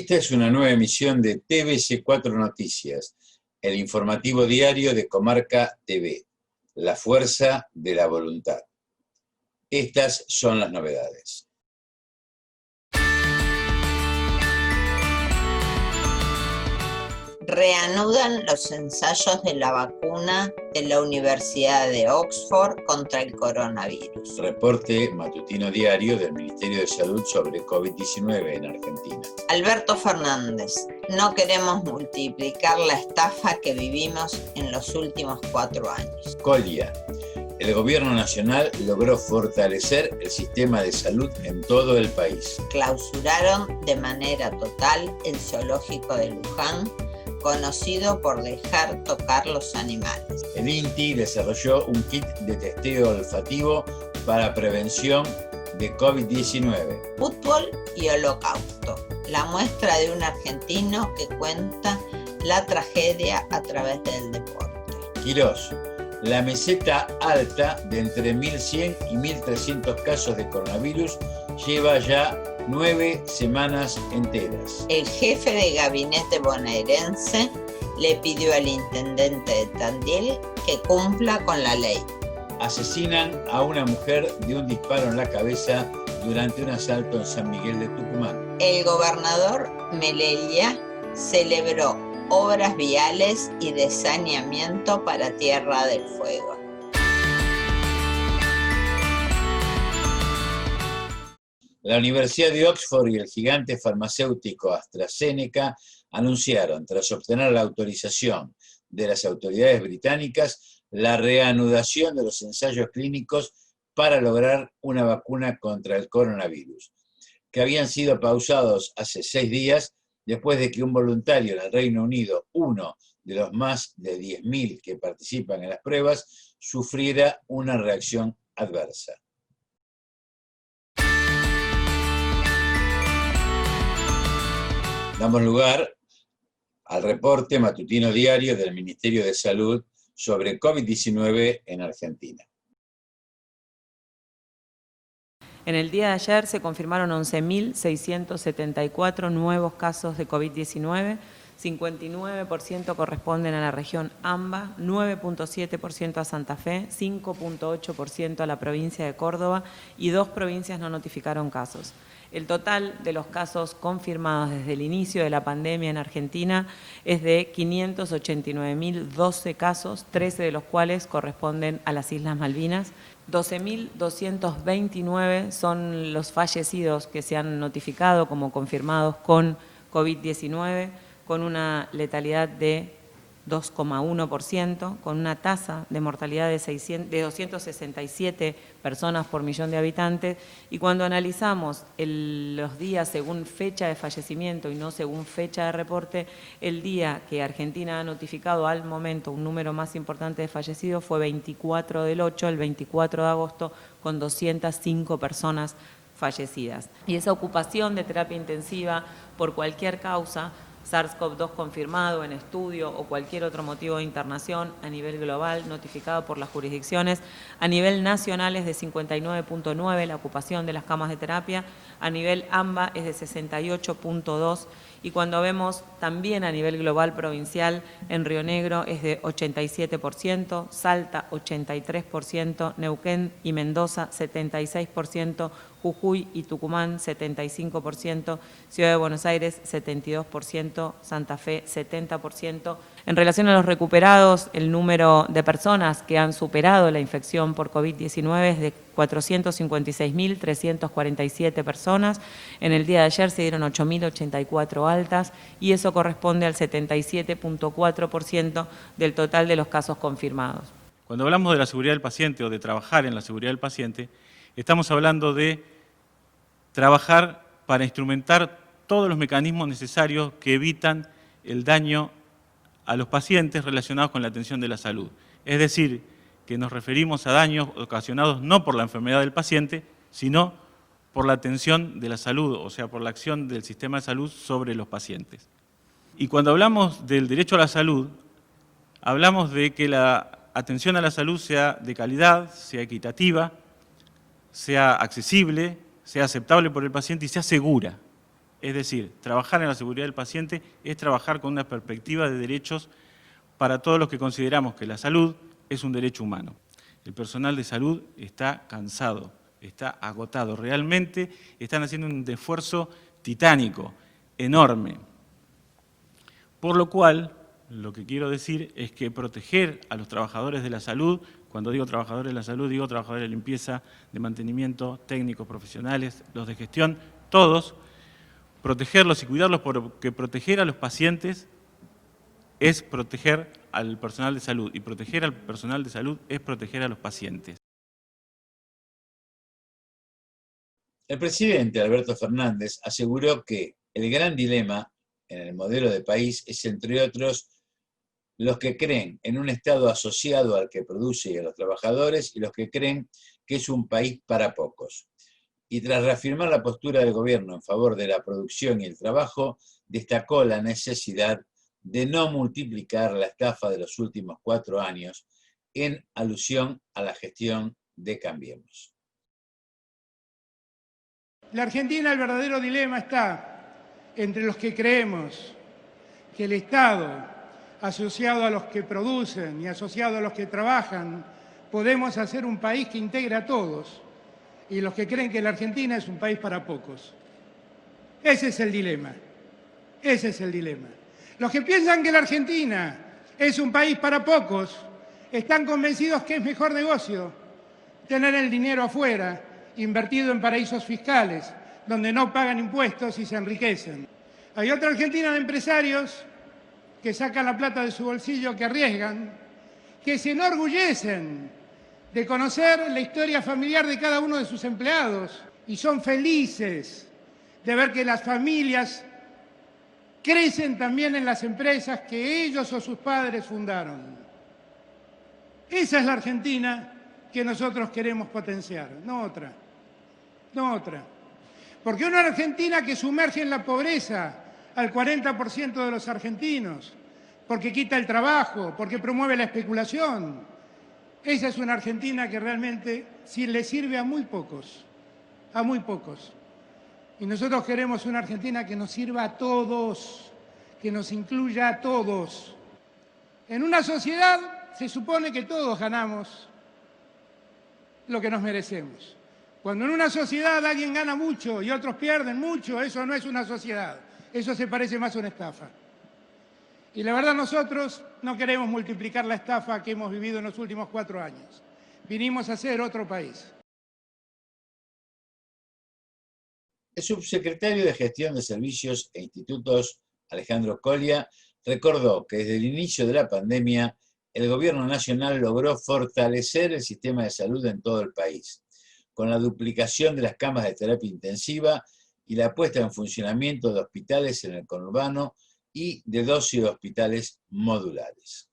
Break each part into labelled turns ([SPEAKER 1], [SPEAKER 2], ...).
[SPEAKER 1] Esta es una nueva emisión de TVC4 Noticias, el informativo diario de Comarca TV, la fuerza de la voluntad. Estas son las novedades.
[SPEAKER 2] Reanudan los ensayos de la vacuna de la Universidad de Oxford contra el coronavirus.
[SPEAKER 1] Reporte matutino diario del Ministerio de Salud sobre COVID-19 en Argentina.
[SPEAKER 2] Alberto Fernández: no queremos multiplicar la estafa que vivimos en los últimos 4 años.
[SPEAKER 1] Colia: el gobierno nacional logró fortalecer el sistema de salud en todo el país.
[SPEAKER 2] Clausuraron de manera total el zoológico de Luján, conocido por dejar tocar los animales.
[SPEAKER 1] El INTI desarrolló un kit de testeo olfativo para prevención de COVID-19.
[SPEAKER 2] Fútbol y holocausto: la muestra de un argentino que cuenta la tragedia a través del deporte.
[SPEAKER 1] Quirós: la meseta alta de entre 1.100 y 1.300 casos de coronavirus lleva ya 9 semanas enteras.
[SPEAKER 2] El jefe de gabinete bonaerense le pidió al intendente de Tandil que cumpla con la ley.
[SPEAKER 1] Asesinan a una mujer de un disparo en la cabeza durante un asalto en San Miguel de Tucumán.
[SPEAKER 2] El gobernador Melella celebró obras viales y de saneamiento para Tierra del Fuego.
[SPEAKER 1] La Universidad de Oxford y el gigante farmacéutico AstraZeneca anunciaron, tras obtener la autorización de las autoridades británicas, la reanudación de los ensayos clínicos para lograr una vacuna contra el coronavirus, que habían sido pausados hace 6 días después de que un voluntario en el Reino Unido, uno de los más de 10.000 que participan en las pruebas, sufriera una reacción adversa. Damos lugar al reporte matutino diario del Ministerio de Salud sobre COVID-19 en Argentina.
[SPEAKER 3] En el día de ayer se confirmaron 11.674 nuevos casos de COVID-19, 59% corresponden a la región AMBA, 9.7% a Santa Fe, 5.8% a la provincia de Córdoba y 2 provincias no notificaron casos. El total de los casos confirmados desde el inicio de la pandemia en Argentina es de 589.012 casos, 13 de los cuales corresponden a las Islas Malvinas. 12.229 son los fallecidos que se han notificado como confirmados con COVID-19, con una letalidad de 2,1%, con una tasa de mortalidad de 267 personas por millón de habitantes. Y cuando analizamos los días según fecha de fallecimiento y no según fecha de reporte, el día que Argentina ha notificado al momento un número más importante de fallecidos fue 24 del 8, el 24 de agosto, con 205 personas fallecidas. Y esa ocupación de terapia intensiva por cualquier causa, SARS-CoV-2 confirmado en estudio o cualquier otro motivo de internación a nivel global notificado por las jurisdicciones, a nivel nacional es de 59.9 la ocupación de las camas de terapia, a nivel AMBA es de 68.2 y cuando vemos también a nivel global provincial, en Río Negro es de 87%, Salta 83%, Neuquén y Mendoza 76%, Jujuy y Tucumán 75%, Ciudad de Buenos Aires 72%, Santa Fe 70%. En relación a los recuperados, el número de personas que han superado la infección por COVID-19 es de 456.347 personas. En el día de ayer se dieron 8.084 altas y eso corresponde al 77.4% del total de los casos confirmados.
[SPEAKER 4] Cuando hablamos de la seguridad del paciente o de trabajar en la seguridad del paciente, estamos hablando de trabajar para instrumentar todos los mecanismos necesarios que evitan el daño a los pacientes relacionados con la atención de la salud. Es decir, que nos referimos a daños ocasionados no por la enfermedad del paciente, sino por la atención de la salud, o sea, por la acción del sistema de salud sobre los pacientes. Y cuando hablamos del derecho a la salud, hablamos de que la atención a la salud sea de calidad, sea equitativa, sea accesible, sea aceptable por el paciente y sea segura. Es decir, trabajar en la seguridad del paciente es trabajar con una perspectiva de derechos para todos los que consideramos que la salud es un derecho humano. El personal de salud está cansado, está agotado. Realmente están haciendo un esfuerzo titánico, enorme. Por lo cual, lo que quiero decir es que proteger a los trabajadores de la salud, cuando digo trabajadores de la salud, digo trabajadores de limpieza, de mantenimiento, técnicos, profesionales, los de gestión, todos, protegerlos y cuidarlos, porque proteger a los pacientes es proteger al personal de salud, y proteger al personal de salud es proteger a los pacientes.
[SPEAKER 1] El presidente Alberto Fernández aseguró que el gran dilema en el modelo de país es, entre otros, los que creen en un Estado asociado al que produce y a los trabajadores y los que creen que es un país para pocos. Y tras reafirmar la postura del gobierno en favor de la producción y el trabajo, destacó la necesidad de no multiplicar la estafa de los últimos 4 años en alusión a la gestión de Cambiemos.
[SPEAKER 5] La Argentina, el verdadero dilema está entre los que creemos que el Estado, asociado a los que producen y asociado a los que trabajan, podemos hacer un país que integre a todos, y los que creen que la Argentina es un país para pocos. Ese es el dilema. Ese es el dilema. Los que piensan que la Argentina es un país para pocos están convencidos que es mejor negocio tener el dinero afuera, invertido en paraísos fiscales, donde no pagan impuestos y se enriquecen. Hay otra Argentina de empresarios que sacan la plata de su bolsillo, que arriesgan, que se enorgullecen de conocer la historia familiar de cada uno de sus empleados y son felices de ver que las familias crecen también en las empresas que ellos o sus padres fundaron. Esa es la Argentina que nosotros queremos potenciar, no otra. No otra. Porque una Argentina que sumerge en la pobreza al 40% de los argentinos, porque quita el trabajo, porque promueve la especulación, esa es una Argentina que realmente sí le sirve a muy pocos, a muy pocos. Y nosotros queremos una Argentina que nos sirva a todos, que nos incluya a todos. En una sociedad se supone que todos ganamos lo que nos merecemos. Cuando en una sociedad alguien gana mucho y otros pierden mucho, eso no es una sociedad, eso se parece más a una estafa. Y la verdad nosotros no queremos multiplicar la estafa que hemos vivido en los últimos 4 años. Vinimos a ser otro país.
[SPEAKER 1] El subsecretario de Gestión de Servicios e Institutos, Alejandro Colia, recordó que desde el inicio de la pandemia, el Gobierno Nacional logró fortalecer el sistema de salud en todo el país, con la duplicación de las camas de terapia intensiva y la puesta en funcionamiento de hospitales en el conurbano y de 12 hospitales modulares.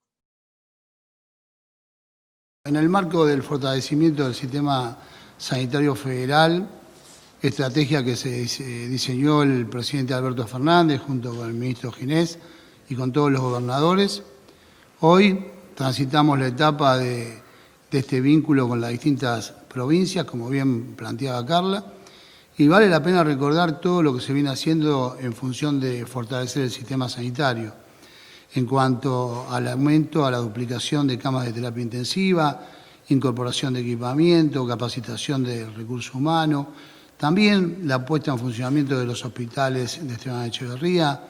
[SPEAKER 6] En el marco del fortalecimiento del sistema sanitario federal, estrategia que se diseñó el presidente Alberto Fernández junto con el ministro Ginés y con todos los gobernadores, hoy transitamos la etapa de este vínculo con las distintas provincias, como bien planteaba Carla, y vale la pena recordar todo lo que se viene haciendo en función de fortalecer el sistema sanitario, en cuanto al aumento, a la duplicación de camas de terapia intensiva, incorporación de equipamiento, capacitación del recurso humano, también la puesta en funcionamiento de los hospitales de Esteban Echeverría,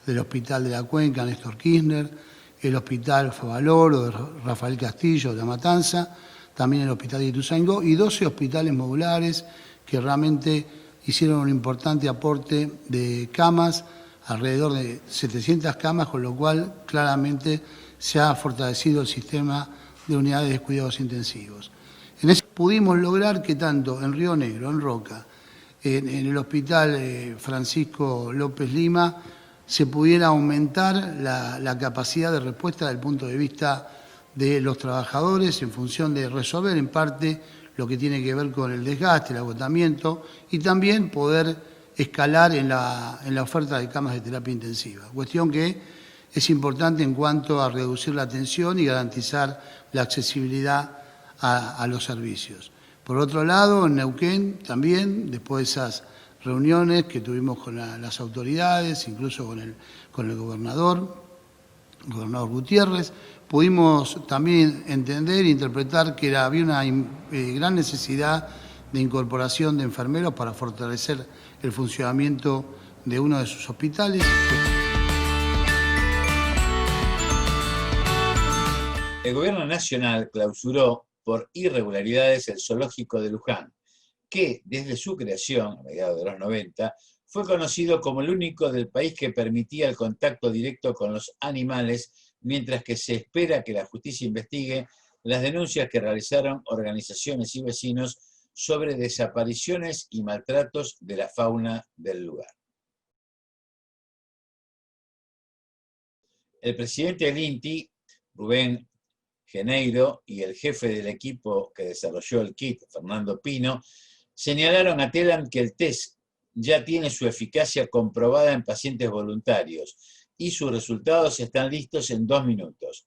[SPEAKER 6] del Hospital de la Cuenca, Néstor Kirchner, el Hospital Favaloro, de Rafael Castillo, de La Matanza, también el Hospital de Ituzaingó y 12 hospitales modulares que realmente hicieron un importante aporte de camas, alrededor de 700 camas, con lo cual claramente se ha fortalecido el sistema de unidades de cuidados intensivos. En eso pudimos lograr que tanto en Río Negro, en Roca, en el Hospital Francisco López Lima, se pudiera aumentar la capacidad de respuesta desde el punto de vista de los trabajadores en función de resolver en parte lo que tiene que ver con el desgaste, el agotamiento y también poder escalar en la oferta de camas de terapia intensiva. Cuestión que es importante en cuanto a reducir la tensión y garantizar la accesibilidad a los servicios. Por otro lado, en Neuquén también, después de esas reuniones que tuvimos con las autoridades, incluso con el gobernador Gutiérrez. Pudimos también entender e interpretar que había una gran necesidad de incorporación de enfermeros para fortalecer el funcionamiento de uno de sus hospitales.
[SPEAKER 1] El gobierno nacional clausuró por irregularidades el zoológico de Luján, que desde su creación, a mediados de los 90, fue conocido como el único del país que permitía el contacto directo con los animales, mientras que se espera que la justicia investigue las denuncias que realizaron organizaciones y vecinos sobre desapariciones y maltratos de la fauna del lugar. El presidente del INTI, Rubén Geneiro, y el jefe del equipo que desarrolló el kit, Fernando Pino, señalaron a TELAM que el test ya tiene su eficacia comprobada en pacientes voluntarios y sus resultados están listos en 2 minutos.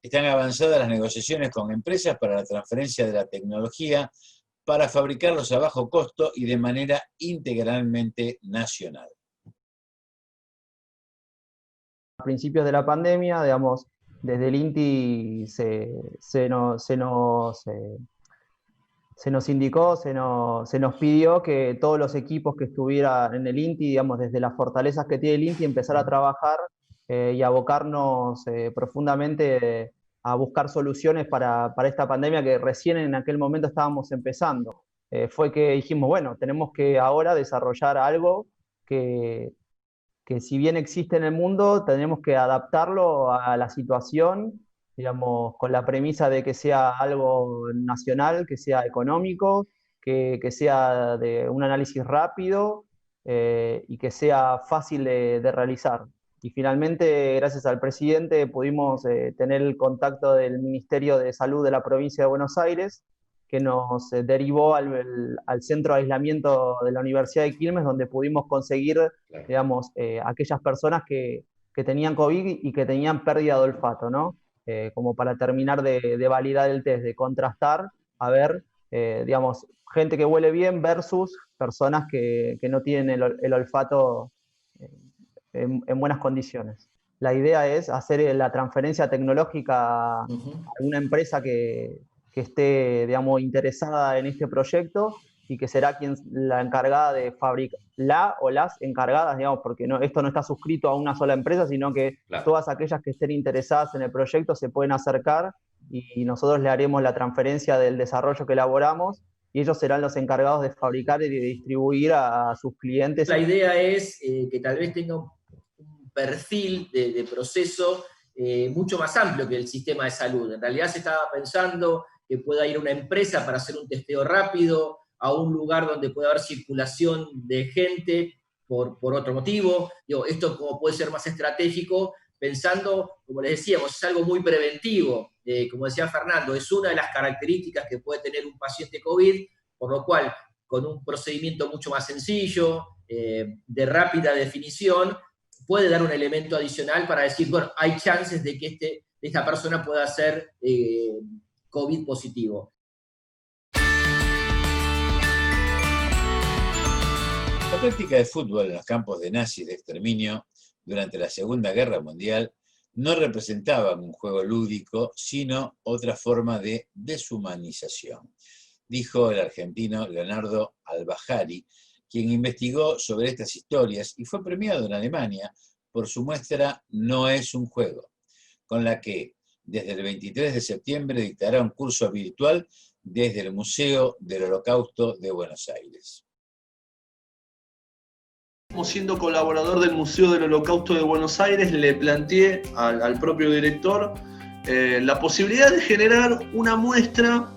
[SPEAKER 1] Están avanzadas las negociaciones con empresas para la transferencia de la tecnología para fabricarlos a bajo costo y de manera integralmente nacional.
[SPEAKER 7] A principios de la pandemia, digamos, desde el INTI se nos indicó, se nos pidió que todos los equipos que estuvieran en el INTI, digamos, desde las fortalezas que tiene el INTI, empezar a trabajar y abocarnos profundamente a buscar soluciones para esta pandemia que recién en aquel momento estábamos empezando. Fue que dijimos, bueno, tenemos que ahora desarrollar algo que si bien existe en el mundo, tenemos que adaptarlo a la situación, digamos, con la premisa de que sea algo nacional, que sea económico, que sea de un análisis rápido y que sea fácil de realizar. Y finalmente, gracias al presidente, pudimos tener el contacto del Ministerio de Salud de la provincia de Buenos Aires, que nos derivó al centro de aislamiento de la Universidad de Quilmes, donde pudimos conseguir, digamos, aquellas personas que tenían COVID y que tenían pérdida de olfato, ¿no? Como para terminar de validar el test, de contrastar, a ver, digamos, gente que huele bien versus personas que no tienen el olfato en buenas condiciones. La idea es hacer la transferencia tecnológica a una empresa que esté, digamos, interesada en este proyecto y que será la encargada de fabricar, las encargadas, digamos, porque esto no está suscrito a una sola empresa, sino que todas aquellas que estén interesadas en el proyecto se pueden acercar y nosotros le haremos la transferencia del desarrollo que elaboramos y ellos serán los encargados de fabricar y de distribuir a sus clientes.
[SPEAKER 8] La idea es que tal vez tenga un perfil de proceso mucho más amplio que el sistema de salud. En realidad se estaba pensando que pueda ir una empresa para hacer un testeo rápido a un lugar donde pueda haber circulación de gente por otro motivo. Digo, esto como puede ser más estratégico, pensando, como les decíamos, es algo muy preventivo. Como decía Fernando, es una de las características que puede tener un paciente COVID, por lo cual, con un procedimiento mucho más sencillo, de rápida definición, puede dar un elemento adicional para decir, bueno, hay chances de que esta persona pueda ser COVID positivo.
[SPEAKER 1] La práctica de fútbol en los campos de nazis de exterminio durante la Segunda Guerra Mundial no representaban un juego lúdico, sino otra forma de deshumanización, dijo el argentino Leonardo Albajari, quien investigó sobre estas historias y fue premiado en Alemania por su muestra No es un juego, con la que desde el 23 de septiembre dictará un curso virtual desde el Museo del Holocausto de Buenos Aires.
[SPEAKER 9] Siendo colaborador del Museo del Holocausto de Buenos Aires, le planteé al propio director la posibilidad de generar una muestra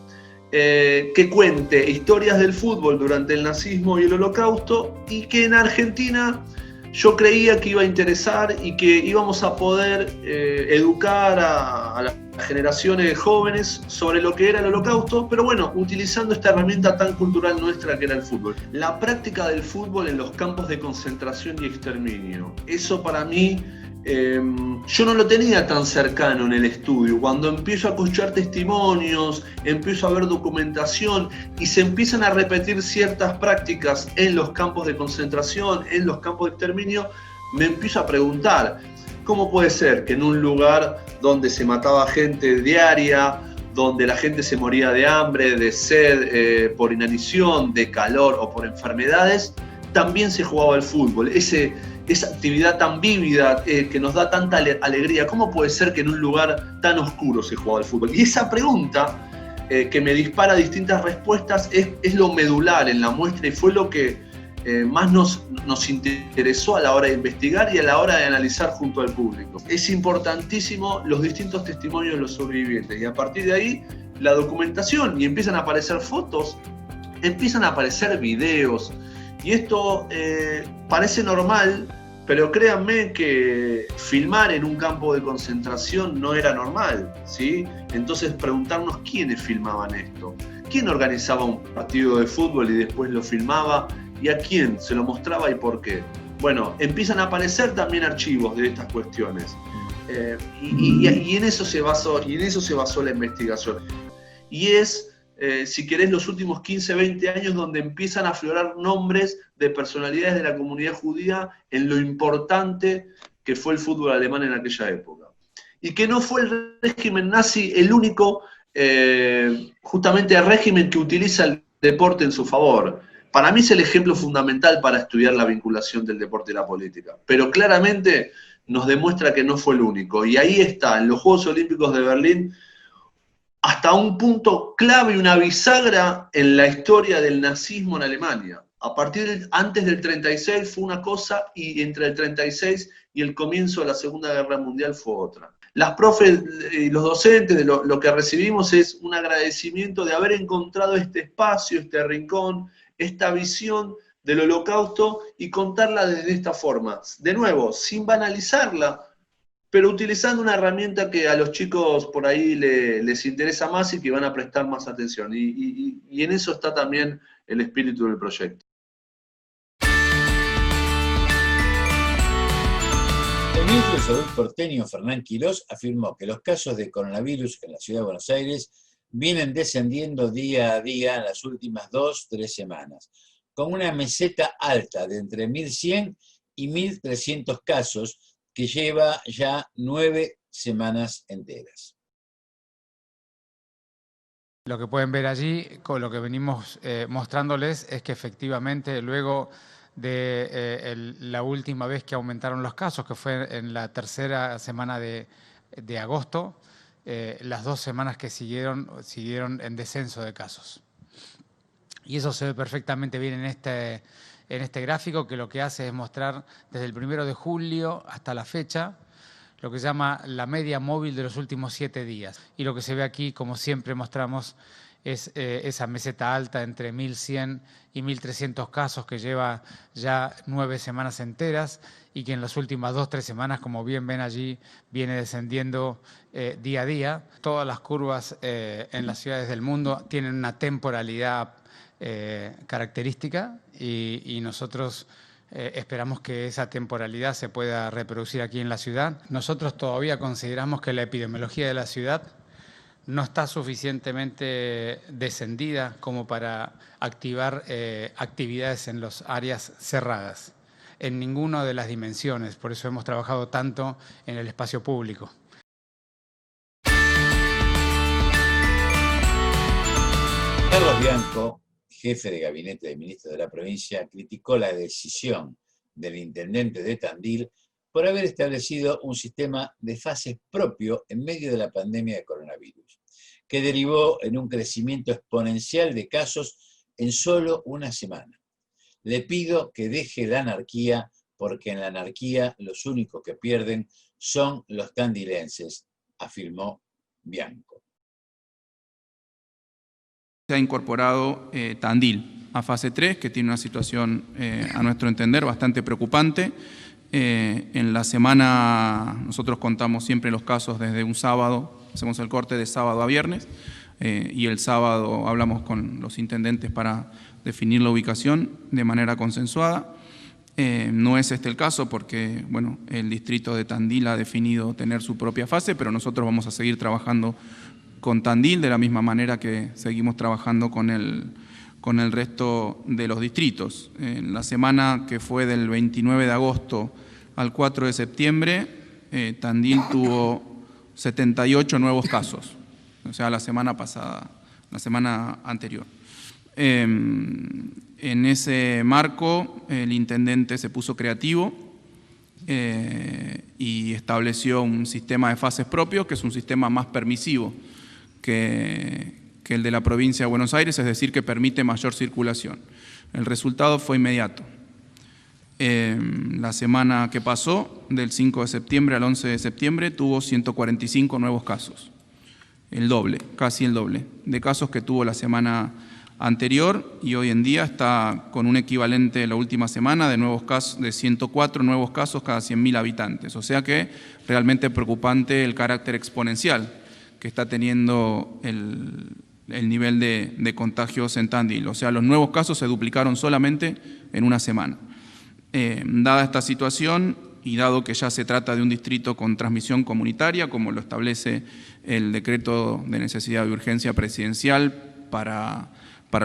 [SPEAKER 9] que cuente historias del fútbol durante el nazismo y el Holocausto y que en Argentina yo creía que iba a interesar y que íbamos a poder educar a las generaciones jóvenes sobre lo que era el Holocausto, pero bueno, utilizando esta herramienta tan cultural nuestra que era el fútbol. La práctica del fútbol en los campos de concentración y exterminio. Eso para mí yo no lo tenía tan cercano en el estudio. Cuando empiezo a escuchar testimonios, empiezo a ver documentación y se empiezan a repetir ciertas prácticas en los campos de concentración, en los campos de exterminio, me empiezo a preguntar, ¿cómo puede ser que en un lugar donde se mataba gente diaria, donde la gente se moría de hambre, de sed, por inanición, de calor o por enfermedades, también se jugaba el fútbol? Esa actividad tan vívida que nos da tanta alegría, ¿cómo puede ser que en un lugar tan oscuro se jugaba el fútbol? Y esa pregunta que me dispara distintas respuestas es lo medular en la muestra y fue lo que más nos interesó a la hora de investigar y a la hora de analizar junto al público. Es importantísimo los distintos testimonios de los sobrevivientes y a partir de ahí la documentación, y empiezan a aparecer fotos, empiezan a aparecer videos, y esto parece normal, pero créanme que filmar en un campo de concentración no era normal, ¿sí? Entonces preguntarnos quiénes filmaban esto, quién organizaba un partido de fútbol y después lo filmaba, y a quién se lo mostraba y por qué. Bueno, empiezan a aparecer también archivos de estas cuestiones, y en eso se basó la investigación. Y es, si querés, los últimos 15, 20 años donde empiezan a aflorar nombres de personalidades de la comunidad judía en lo importante que fue el fútbol alemán en aquella época. Y que no fue el régimen nazi el único, justamente el régimen que utiliza el deporte en su favor. Para mí es el ejemplo fundamental para estudiar la vinculación del deporte y la política. Pero claramente nos demuestra que no fue el único. Y ahí está, en los Juegos Olímpicos de Berlín, hasta un punto clave y una bisagra en la historia del nazismo en Alemania. Antes del 36 fue una cosa, y entre el 36 y el comienzo de la Segunda Guerra Mundial fue otra. Las profes y los docentes, lo que recibimos es un agradecimiento de haber encontrado este espacio, este rincón, esta visión del Holocausto y contarla desde esta forma. De nuevo, sin banalizarla, pero utilizando una herramienta que a los chicos por ahí les interesa más y que van a prestar más atención. Y en eso está también el espíritu del proyecto.
[SPEAKER 1] El ministro de Salud porteño, Fernán Quirós, afirmó que los casos de coronavirus en la ciudad de Buenos Aires vienen descendiendo día a día en las últimas 2-3 semanas, con una meseta alta de entre 1.100 y 1.300 casos que lleva ya 9 semanas enteras.
[SPEAKER 10] Lo que pueden ver allí, con lo que venimos mostrándoles, es que efectivamente luego de la última vez que aumentaron los casos, que fue en la tercera semana de agosto, las 2 semanas que siguieron en descenso de casos. Y eso se ve perfectamente bien en este gráfico, que lo que hace es mostrar desde el 1 de julio hasta la fecha lo que se llama la media móvil de los últimos 7 días. Y lo que se ve aquí, como siempre mostramos, es esa meseta alta entre 1.100 y 1.300 casos que lleva ya 9 semanas enteras y que en las últimas 2-3 semanas, como bien ven allí, viene descendiendo día a día. Todas las curvas en las ciudades del mundo tienen una temporalidad característica y nosotros esperamos que esa temporalidad se pueda reproducir aquí en la ciudad. Nosotros todavía consideramos que la epidemiología de la ciudad no está suficientemente descendida como para activar actividades en las áreas cerradas, en ninguna de las dimensiones. Por eso hemos trabajado tanto en el espacio público.
[SPEAKER 1] Carlos Bianco, jefe de gabinete del ministro de la provincia, criticó la decisión del intendente de Tandil por haber establecido un sistema de fases propio en medio de la pandemia de coronavirus, que derivó en un crecimiento exponencial de casos en solo una semana. Le pido que deje la anarquía, porque en la anarquía los únicos que pierden son los tandilenses, afirmó Bianco.
[SPEAKER 11] Se ha incorporado Tandil a fase 3, que tiene una situación, a nuestro entender, bastante preocupante. En la semana nosotros contamos siempre los casos desde un sábado, hacemos el corte de sábado a viernes, y el sábado hablamos con los intendentes para definir la ubicación de manera consensuada. No es este el caso porque, bueno, el distrito de Tandil ha definido tener su propia fase, pero nosotros vamos a seguir trabajando con Tandil de la misma manera que seguimos trabajando con el resto de los distritos. En la semana que fue del 29 de agosto al 4 de septiembre, Tandil tuvo 78 nuevos casos, o sea, la semana pasada, la semana anterior. En ese marco, el intendente se puso creativo y estableció un sistema de fases propio, que es un sistema más permisivo que el de la provincia de Buenos Aires, es decir, que permite mayor circulación. El resultado fue inmediato. La semana que pasó, del 5 de septiembre al 11 de septiembre, tuvo 145 nuevos casos, el doble, casi el doble, de casos que tuvo la semana anterior, y hoy en día está con un equivalente la última semana de nuevos casos, de 104 nuevos casos cada 100.000 habitantes. O sea que realmente preocupante el carácter exponencial que está teniendo el nivel de contagios en Tandil. O sea, los nuevos casos se duplicaron solamente en una semana. Dada esta situación y dado que ya se trata de un distrito con transmisión comunitaria, como lo establece el decreto de necesidad de urgencia presidencial para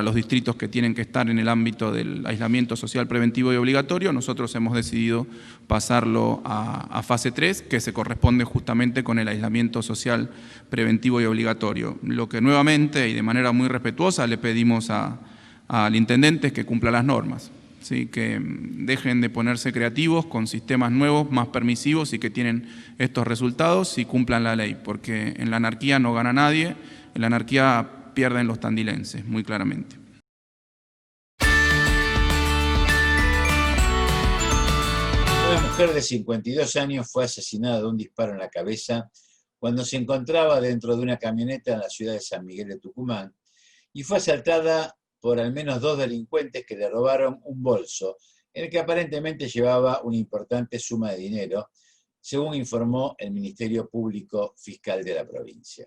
[SPEAKER 11] los distritos que tienen que estar en el ámbito del aislamiento social preventivo y obligatorio, nosotros hemos decidido pasarlo a fase 3, que se corresponde justamente con el aislamiento social preventivo y obligatorio. Lo que nuevamente y de manera muy respetuosa le pedimos al intendente es que cumpla las normas, ¿sí? Que dejen de ponerse creativos con sistemas nuevos, más permisivos y que tienen estos resultados y cumplan la ley, porque en la anarquía no gana nadie, en la anarquía pierden los tandilenses, muy claramente.
[SPEAKER 1] Una mujer de 52 años fue asesinada de un disparo en la cabeza cuando se encontraba dentro de una camioneta en la ciudad de San Miguel de Tucumán y fue asaltada por al menos 2 delincuentes que le robaron un bolso en el que aparentemente llevaba una importante suma de dinero, según informó el Ministerio Público Fiscal de la provincia.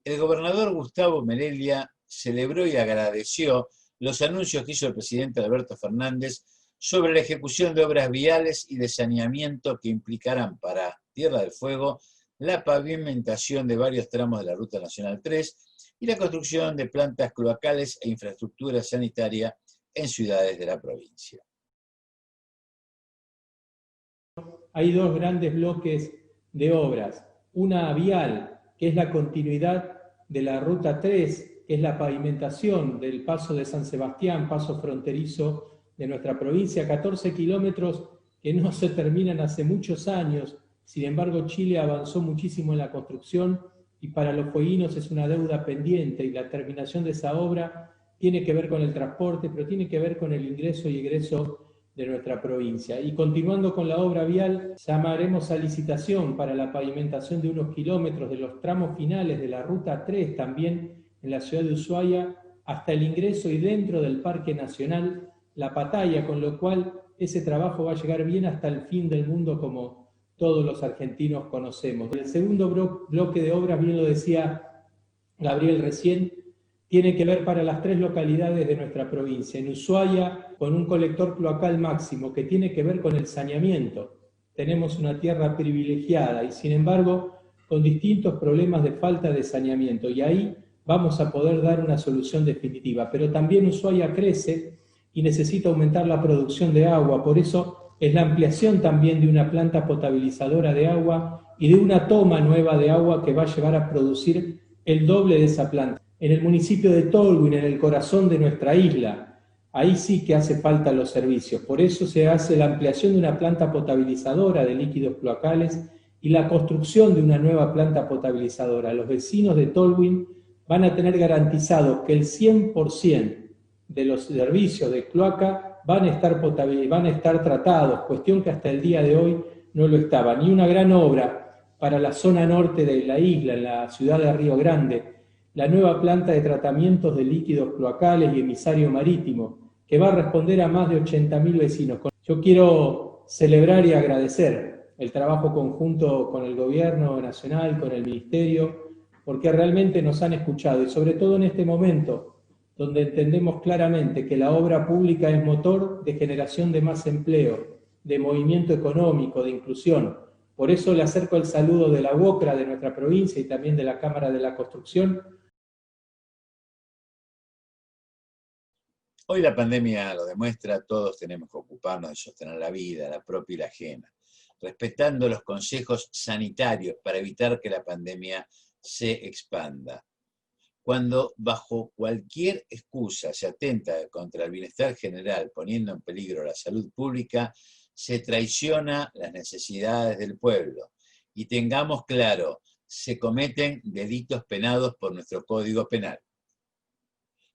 [SPEAKER 1] El gobernador Gustavo Melella celebró y agradeció los anuncios que hizo el presidente Alberto Fernández sobre la ejecución de obras viales y de saneamiento que implicarán para Tierra del Fuego la pavimentación de varios tramos de la Ruta Nacional 3 y la construcción de plantas cloacales e infraestructura sanitaria en ciudades de la provincia.
[SPEAKER 12] Hay 2 grandes bloques de obras, una vial, que es la continuidad de la Ruta 3, que es la pavimentación del paso de San Sebastián, paso fronterizo de nuestra provincia, 14 kilómetros que no se terminan hace muchos años. Sin embargo, Chile avanzó muchísimo en la construcción y para los fueguinos es una deuda pendiente, y la terminación de esa obra tiene que ver con el transporte, pero tiene que ver con el ingreso y egreso de nuestra provincia. Y continuando con la obra vial, llamaremos a licitación para la pavimentación de unos kilómetros de los tramos finales de la Ruta 3, también en la ciudad de Ushuaia, hasta el ingreso y dentro del Parque Nacional La Pataya, con lo cual ese trabajo va a llegar bien hasta el fin del mundo, como todos los argentinos conocemos. El segundo bloque de obras, bien lo decía Gabriel recién, tiene que ver para las 3 localidades de nuestra provincia. En Ushuaia, con un colector cloacal máximo, que tiene que ver con el saneamiento. Tenemos una tierra privilegiada y, sin embargo, con distintos problemas de falta de saneamiento. Y ahí vamos a poder dar una solución definitiva. Pero también Ushuaia crece y necesita aumentar la producción de agua. Por eso es la ampliación también de una planta potabilizadora de agua y de una toma nueva de agua que va a llevar a producir el doble de esa planta. En el municipio de Tolwyn, en el corazón de nuestra isla, ahí sí que hace falta los servicios. Por eso se hace la ampliación de una planta potabilizadora de líquidos cloacales y la construcción de una nueva planta potabilizadora. Los vecinos de Tolwyn van a tener garantizado que el 100% de los servicios de cloaca van a estar tratados, cuestión que hasta el día de hoy no lo estaban. Y una gran obra para la zona norte de la isla, en la ciudad de Río Grande, la nueva planta de tratamientos de líquidos cloacales y emisario marítimo, que va a responder a más de 80.000 vecinos. Yo quiero celebrar y agradecer el trabajo conjunto con el Gobierno Nacional, con el Ministerio, porque realmente nos han escuchado, y sobre todo en este momento, donde entendemos claramente que la obra pública es motor de generación de más empleo, de movimiento económico, de inclusión. Por eso le acerco el saludo de la UOCRA de nuestra provincia y también de la Cámara de la Construcción.
[SPEAKER 1] Hoy la pandemia lo demuestra, todos tenemos que ocuparnos de sostener la vida, la propia y la ajena, respetando los consejos sanitarios para evitar que la pandemia se expanda. Cuando bajo cualquier excusa se atenta contra el bienestar general, poniendo en peligro la salud pública, se traiciona las necesidades del pueblo. Y tengamos claro, se cometen delitos penados por nuestro Código Penal.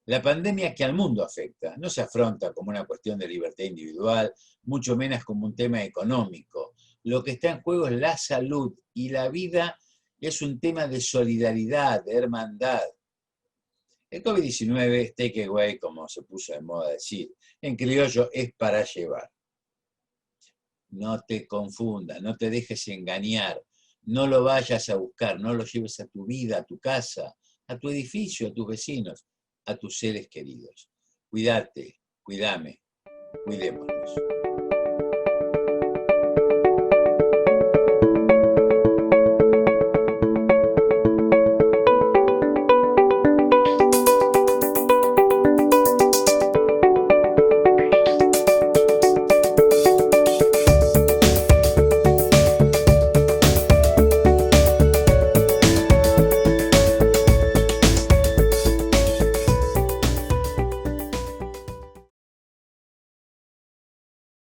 [SPEAKER 1] La pandemia que al mundo afecta no se afronta como una cuestión de libertad individual, mucho menos como un tema económico. Lo que está en juego es la salud y la vida es un tema de solidaridad, de hermandad. El COVID-19, take away, como se puso de moda decir, en criollo es para llevar. No te confundas, no te dejes engañar, no lo vayas a buscar, no lo lleves a tu vida, a tu casa, a tu edificio, a tus vecinos, a tus seres queridos. Cuídate, cuídame, cuidémonos.